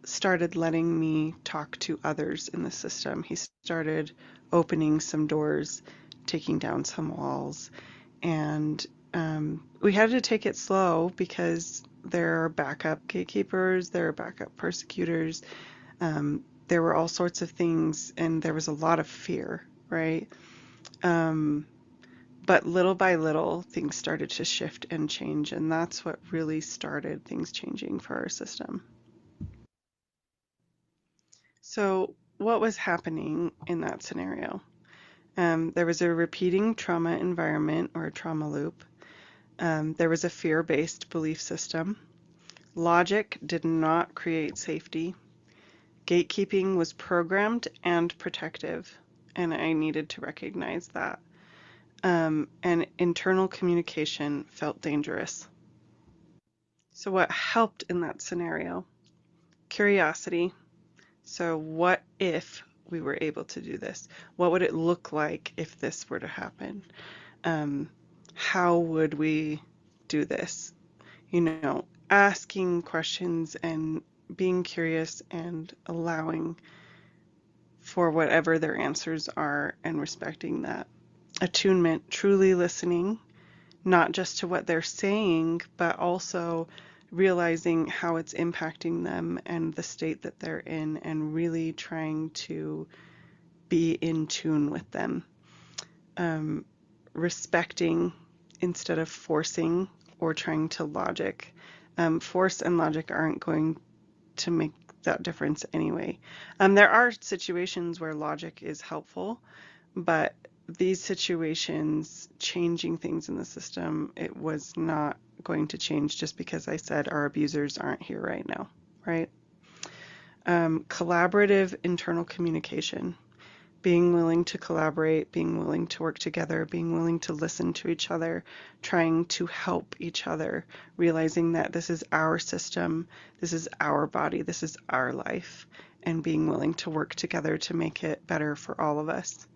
started letting me talk to others in the system. He started opening some doors, taking down some walls, and we had to take it slow because there are backup gatekeepers, there are backup persecutors, there were all sorts of things, and there was a lot of fear, right? But little by little, things started to shift and change, and that's what really started things changing for our system. So what was happening in that scenario? There was a repeating trauma environment or a trauma loop. There was a fear-based belief system. Logic did not create safety. Gatekeeping was programmed and protective, and I needed to recognize that. And internal communication felt dangerous. So what helped in that scenario? Curiosity. So what if we were able to do this? What would it look like if this were to happen? How would we do this? You know, asking questions and being curious and allowing for whatever their answers are and respecting that. Attunement, truly listening, not just to what they're saying, but also realizing how it's impacting them and the state that they're in, and really trying to be in tune with them, respecting instead of forcing or trying to logic. Force and logic aren't going to make that difference anyway. There are situations where logic is helpful, but these situations, changing things in the system, it was not going to change just because I said our abusers aren't here right now, right? Collaborative internal communication, being willing to collaborate, being willing to work together, being willing to listen to each other, trying to help each other, realizing that this is our system, this is our body, this is our life, and being willing to work together to make it better for all of us.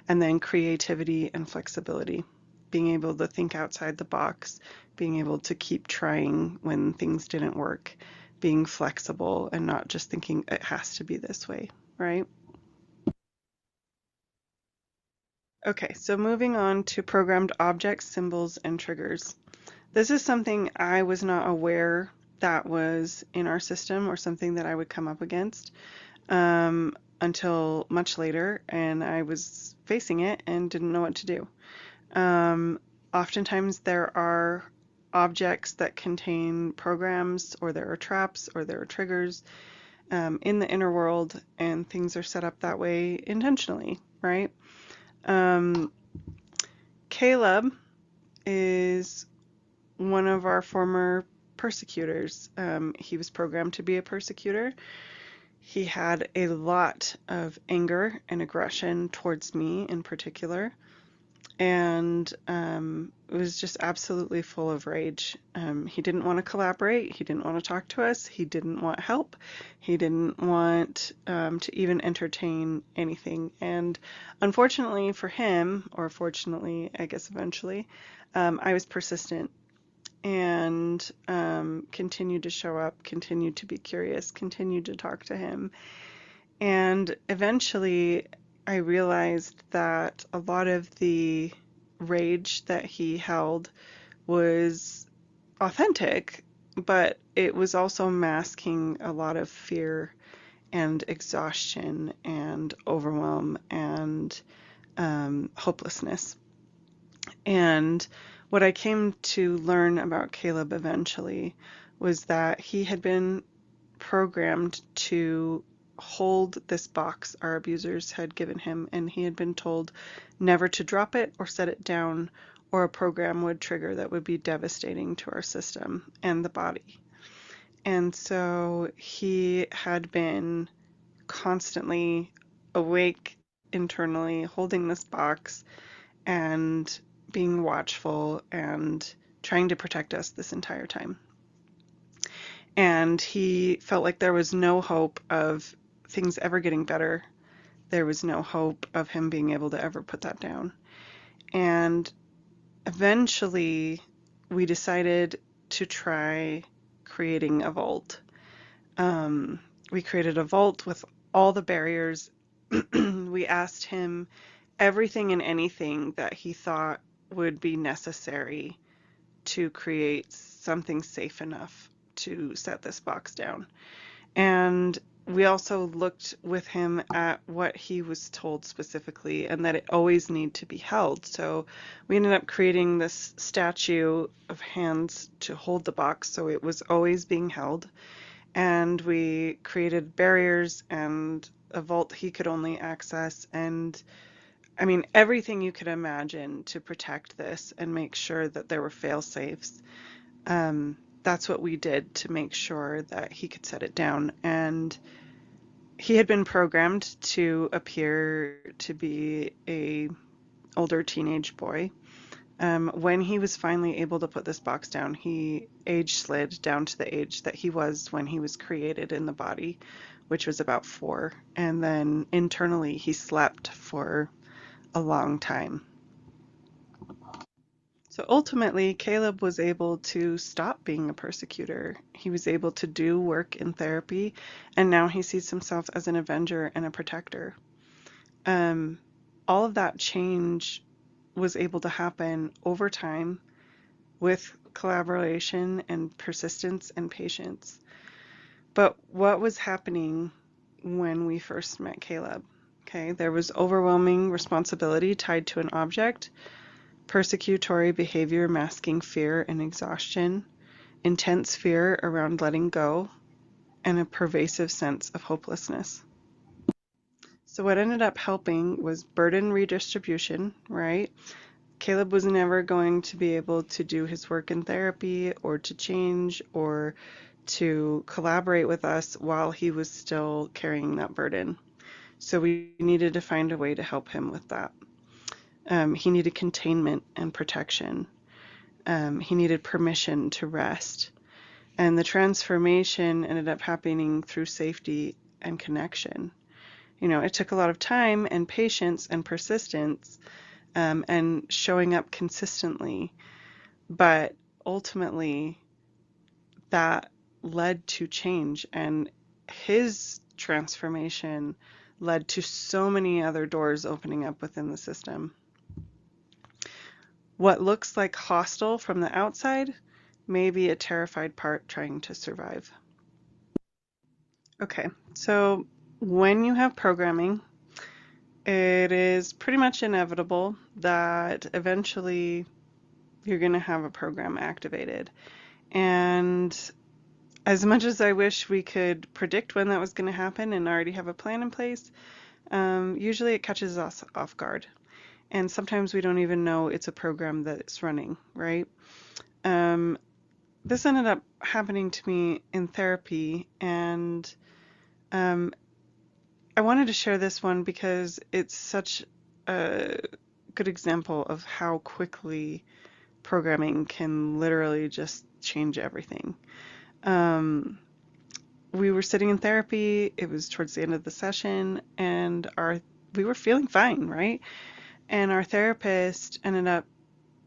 And then creativity and flexibility, being able to think outside the box, being able to keep trying when things didn't work, being flexible and not just thinking it has to be this way, right? Okay, so moving on to programmed objects, symbols, and triggers. This is something I was not aware that was in our system or something that I would come up against until much later, and I was facing it and didn't know what to do. Oftentimes there are objects that contain programs, or there are traps, or there are triggers in the inner world, and things are set up that way intentionally, right? Caleb is one of our former persecutors. He was programmed to be a persecutor. He had a lot of anger and aggression towards me in particular, and was just absolutely full of rage. He didn't want to collaborate. He didn't want to talk to us. He didn't want help. He didn't want to even entertain anything. And unfortunately for him, or fortunately, I guess eventually, I was persistent and continued to show up, continued to be curious, continued to talk to him. And eventually I realized that a lot of the rage that he held was authentic, but it was also masking a lot of fear and exhaustion and overwhelm and hopelessness. And what I came to learn about Caleb eventually was that he had been programmed to hold this box our abusers had given him, and he had been told never to drop it or set it down, or a program would trigger that would be devastating to our system and the body. And so he had been constantly awake internally, holding this box and being watchful and trying to protect us this entire time. And he felt like there was no hope of things ever getting better. There was no hope of him being able to ever put that down. And eventually we decided to try creating a vault. We created a vault with all the barriers. We asked him everything and anything that he thought would be necessary to create something safe enough to set this box down. And we also looked with him at what he was told specifically, and that it always needed to be held. So we ended up creating this statue of hands to hold the box, so it was always being held. And we created barriers and a vault he could only access, and I mean, everything you could imagine to protect this and make sure that there were fail safes. That's what we did to make sure that he could set it down. And he had been programmed to appear to be a older teenage boy. When he was finally able to put this box down, he age slid down to the age that he was when he was created in the body, which was about 4. And then internally, he slept for a long time. So ultimately, Caleb was able to stop being a persecutor. He was able to do work in therapy, and now he sees himself as an avenger and a protector. All of that change was able to happen over time with collaboration and persistence and patience. But what was happening when we first met Caleb? Okay, there was overwhelming responsibility tied to an object, persecutory behavior masking fear and exhaustion, intense fear around letting go, and a pervasive sense of hopelessness. So what ended up helping was burden redistribution, right? Caleb was never going to be able to do his work in therapy or to change or to collaborate with us while he was still carrying that burden. So we needed to find a way to help him with that. He needed containment and protection. He needed permission to rest. And the transformation ended up happening through safety and connection. You know, it took a lot of time and patience and persistence, and showing up consistently. But ultimately, that led to change, and his transformation led to so many other doors opening up within the system. What looks like hostile from the outside may be a terrified part trying to survive. Okay, so when you have programming, it is pretty much inevitable that eventually you're going to have a program activated. And as much as I wish we could predict when that was going to happen and already have a plan in place, usually it catches us off guard. And sometimes we don't even know it's a program that's running, right? This ended up happening to me in therapy, and I wanted to share this one because it's such a good example of how quickly programming can literally just change everything. We were sitting in therapy, it was towards the end of the session, and we were feeling fine, right? And our therapist ended up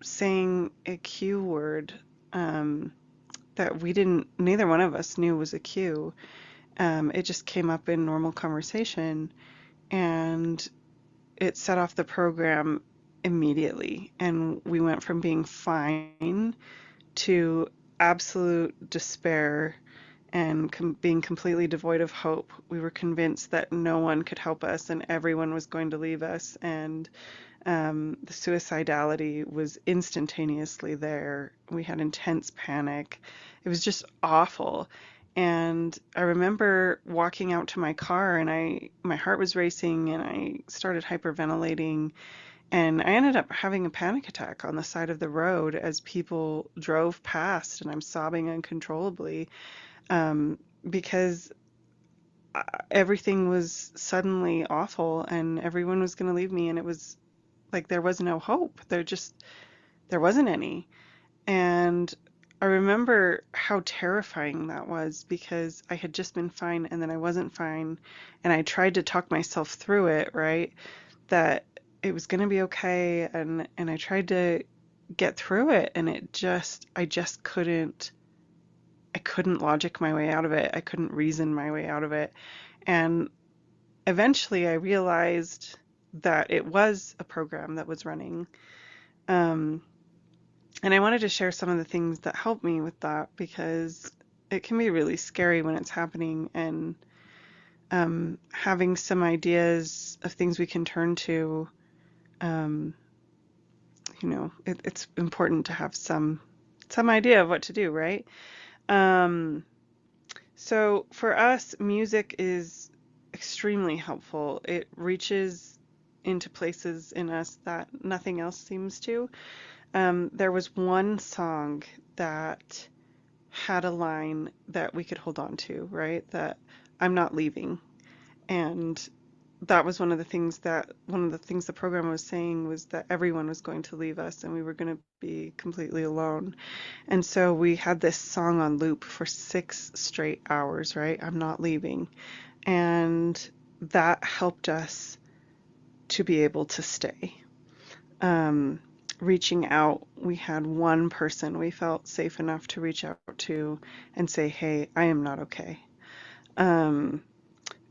saying a Q word, that neither one of us knew was a Q. It just came up in normal conversation, and it set off the program immediately. And we went from being fine to absolute despair and being completely devoid of hope. We were convinced that no one could help us and everyone was going to leave us. And the suicidality was instantaneously there. We had intense panic. It was just awful. And I remember walking out to my car, and my heart was racing, and I started hyperventilating, and I ended up having a panic attack on the side of the road as people drove past, and I'm sobbing uncontrollably, because everything was suddenly awful and everyone was going to leave me, and it was like there was no hope. There wasn't any. And I remember how terrifying that was, because I had just been fine and then I wasn't fine, and I tried to talk myself through it, right? That it was going to be okay, and I tried to get through it, and I just couldn't logic my way out of it. I couldn't reason my way out of it. And eventually I realized that it was a program that was running. Um, and I wanted to share some of the things that helped me with that, because it can be really scary when it's happening, and having some ideas of things we can turn to, um, it's important to have some idea of what to do, right? So for us, music is extremely helpful. It reaches into places in us that nothing else seems to. There was one song that had a line that we could hold on to, right? That I'm not leaving. And that was one of the things the program was saying, was that everyone was going to leave us and we were going to be completely alone. And so we had this song on loop for 6 straight hours, right? I'm not leaving. And that helped us to be able to stay. Reaching out, we had one person we felt safe enough to reach out to and say, hey, I am not okay.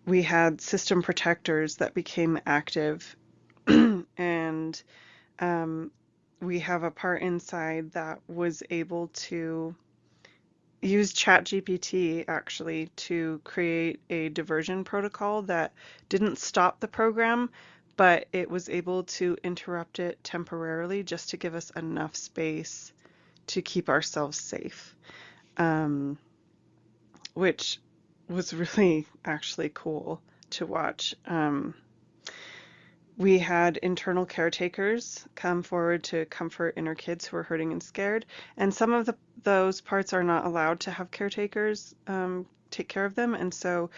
We had system protectors that became active, and we have a part inside that was able to used ChatGPT actually to create a diversion protocol that didn't stop the program, but it was able to interrupt it temporarily just to give us enough space to keep ourselves safe, which was really actually cool to watch. We had internal caretakers come forward to comfort inner kids who were hurting and scared, and some of those parts are not allowed to have caretakers take care of them, and so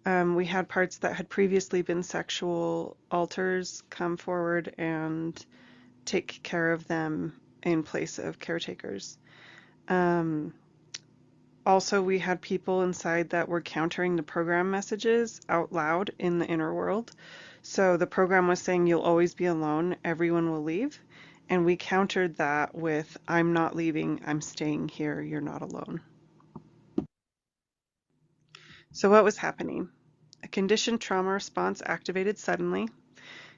we had parts that had previously been sexual alters come forward and take care of them in place of caretakers. Also, we had people inside that were countering the program messages out loud in the inner world. So the program was saying, "You'll always be alone, everyone will leave." And we countered that with, "I'm not leaving, I'm staying here, you're not alone." So what was happening? A conditioned trauma response activated suddenly.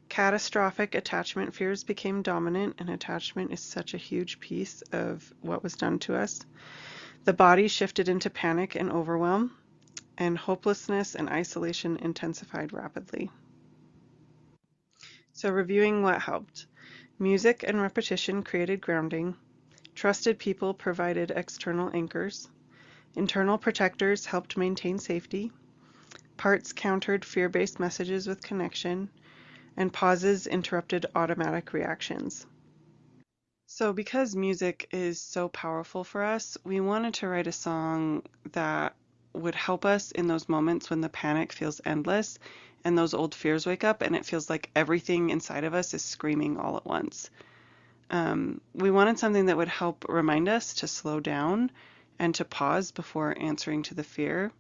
Catastrophic attachment fears became dominant, and attachment is such a huge piece of what was done to us. The body shifted into panic and overwhelm, and hopelessness and isolation intensified rapidly. So reviewing what helped. Music and repetition created grounding. Trusted people provided external anchors. Internal protectors helped maintain safety. Parts countered fear-based messages with connection, and pauses interrupted automatic reactions. So because music is so powerful for us, we wanted to write a song that would help us in those moments when the panic feels endless and those old fears wake up and it feels like everything inside of us is screaming all at once. We wanted something that would help remind us to slow down and to pause before answering to the fear,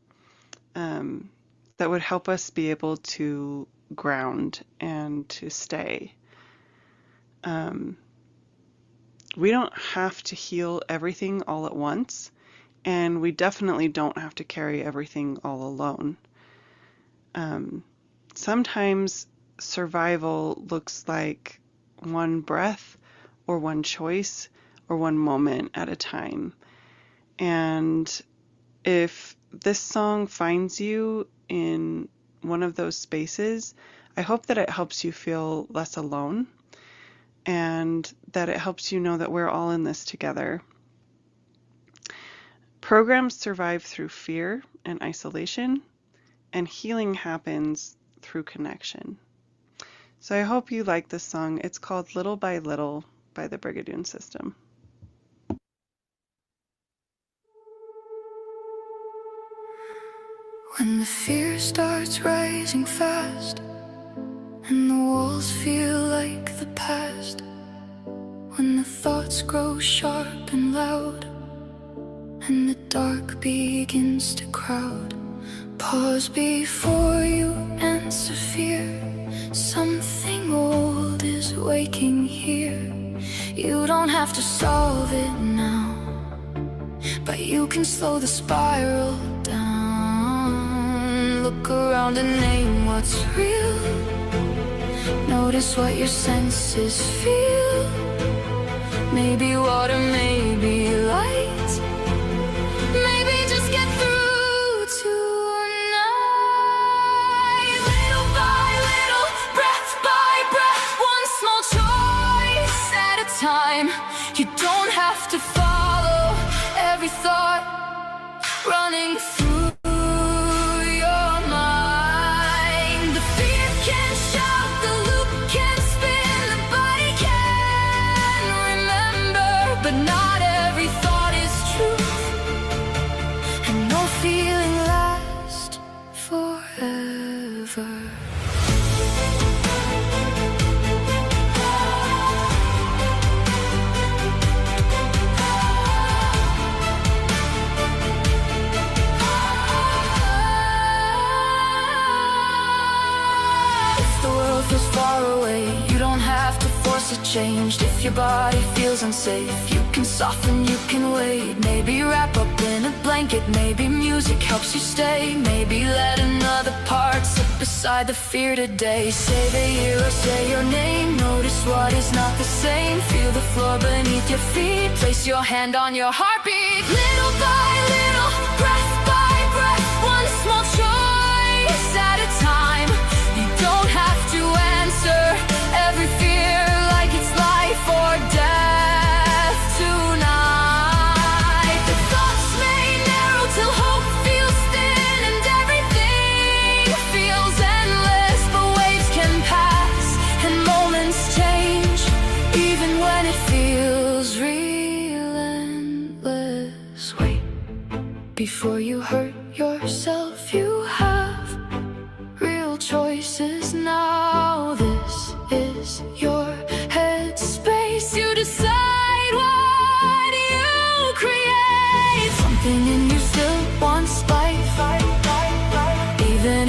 that would help us be able to ground and to stay. We don't have to heal everything all at once, and we definitely don't have to carry everything all alone. Sometimes survival looks like one breath or one choice or one moment at a time. And if this song finds you in one of those spaces, I hope that it helps you feel less alone, and that it helps you know that we're all in this together. Programs survive through fear and isolation, and healing happens through connection. So I hope you like this song. It's called Little by Little by the Brigadoon System. When the fear starts rising fast and the walls feel like the past, when the thoughts grow sharp and loud and the dark begins to crowd, pause before you answer fear. Something old is waking here. You don't have to solve it now, but you can slow the spiral down. Look around and name what's real. Notice what your senses feel. Maybe water, maybe light. Maybe just get through tonight. Little by little, breath by breath, one small choice at a time. You don't have to follow every thought running through your mind. The fear can shout, the loop can spin, the body can remember, but not every thought is truth, and no feeling lasts forever. If the world feels far away, you don't have to force a change. If your body feels unsafe, you can soften, you can wait. Maybe wrap up in a blanket, maybe music helps you stay. Maybe let another part sit beside the fear today. Say the year or say your name. Notice what is not the same. Feel the floor beneath your feet. Place your hand on your heartbeat. Little by little,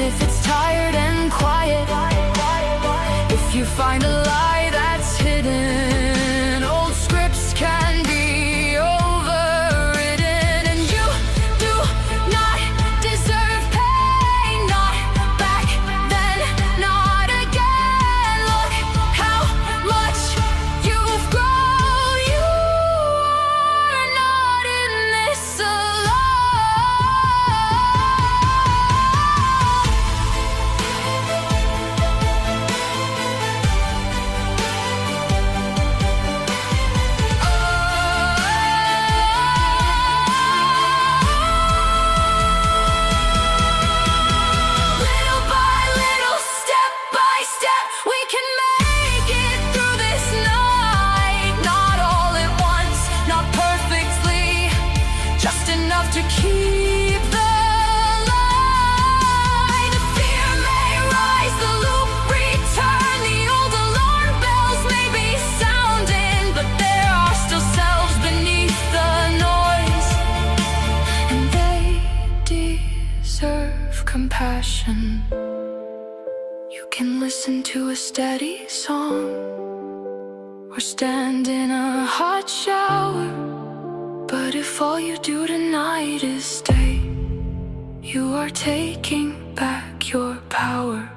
if it's tired and quiet. If you find a lie that's hidden, old scripts can be overridden. And you do not deserve pain, not back then, not again. Look how much you've grown. You are not in this alone. Little by little, step by step, we can make it through this night. Not all at once, not perfectly, just enough to keep the light. The fear may rise, the loop return, the old alarm bells may be sounding, but there are still selves beneath the noise, and they deserve compassion. You can listen to a steady song, or stand in a hot shower, but if all you do tonight is stay, you are taking back your power.